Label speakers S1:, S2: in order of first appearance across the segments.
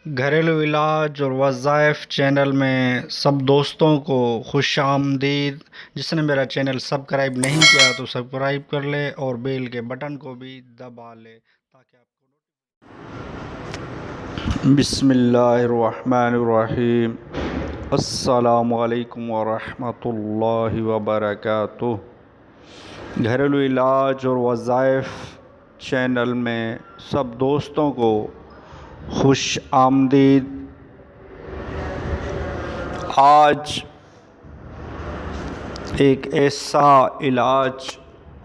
S1: گھریلو علاج اور وظائف چینل میں سب دوستوں کو خوش آمدید۔ جس نے میرا چینل سبسکرائب نہیں کیا تو سبسکرائب کر لے اور بیل کے بٹن کو بھی دبا لے تاکہ آپ کو بسم اللہ الرحمن الرحیم۔ السلام علیکم ورحمۃ اللہ وبرکاتہ۔ گھریلو علاج اور وظائف چینل میں سب دوستوں کو خوش آمدید۔ آج ایک ایسا علاج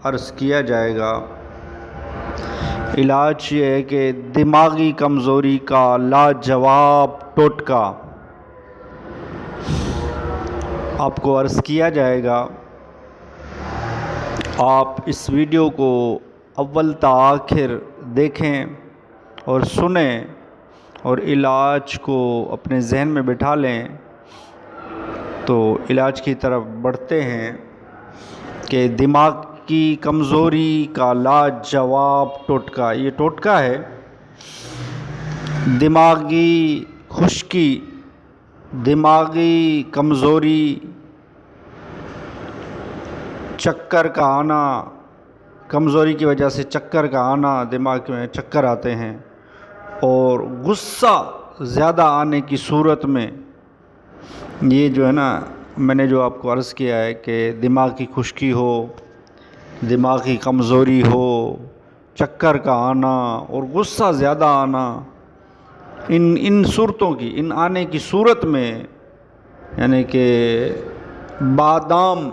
S1: عرض کیا جائے گا۔ علاج یہ ہے کہ دماغی کمزوری کا لاجواب ٹوٹکا آپ کو عرض کیا جائے گا۔ آپ اس ویڈیو کو اول تا آخر دیکھیں اور سنیں اور علاج کو اپنے ذہن میں بٹھا لیں تو علاج کی طرف بڑھتے ہیں کہ دماغ کی کمزوری کا لاجواب ٹوٹکا۔ یہ ٹوٹکا ہے دماغی خشکی، دماغی کمزوری، چکر کا آنا، کمزوری کی وجہ سے چکر کا آنا، دماغ میں چکر آتے ہیں، اور غصہ زیادہ آنے کی صورت میں یہ جو ہے نا، میں نے جو آپ کو عرض کیا ہے کہ دماغ کی خشکی ہو، دماغی کمزوری ہو، چکر کا آنا اور غصہ زیادہ آنا، ان صورتوں کی، ان آنے کی صورت میں یعنی کہ بادام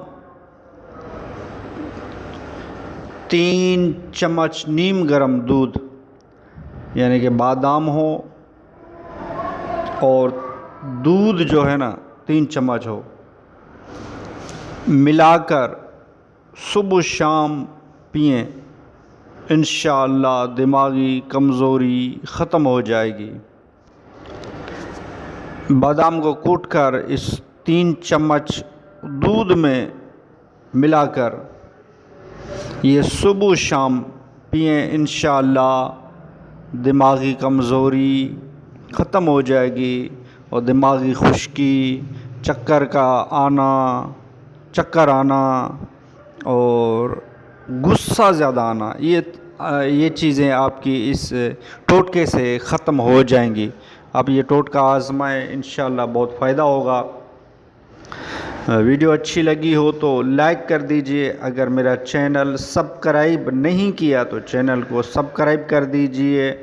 S1: 3 چمچ نیم گرم دودھ، یعنی کہ بادام ہو اور دودھ جو ہے نا 3 چمچ ہو، ملا کر صبح شام پئیں، انشاءاللہ دماغی کمزوری ختم ہو جائے گی۔ بادام کو کوٹ کر اس 3 چمچ دودھ میں ملا کر یہ صبح شام پئیں، انشاءاللہ دماغی کمزوری ختم ہو جائے گی اور دماغی خشکی، چکر کا آنا، چکر آنا اور غصہ زیادہ آنا، یہ چیزیں آپ کی اس ٹوٹکے سے ختم ہو جائیں گی۔ آپ یہ ٹوٹکا آزمائیں، انشاءاللہ بہت فائدہ ہوگا۔ ویڈیو اچھی لگی ہو تو لائک کر دیجئے۔ اگر میرا چینل سبسکرائب نہیں کیا تو چینل کو سبسکرائب کر دیجئے۔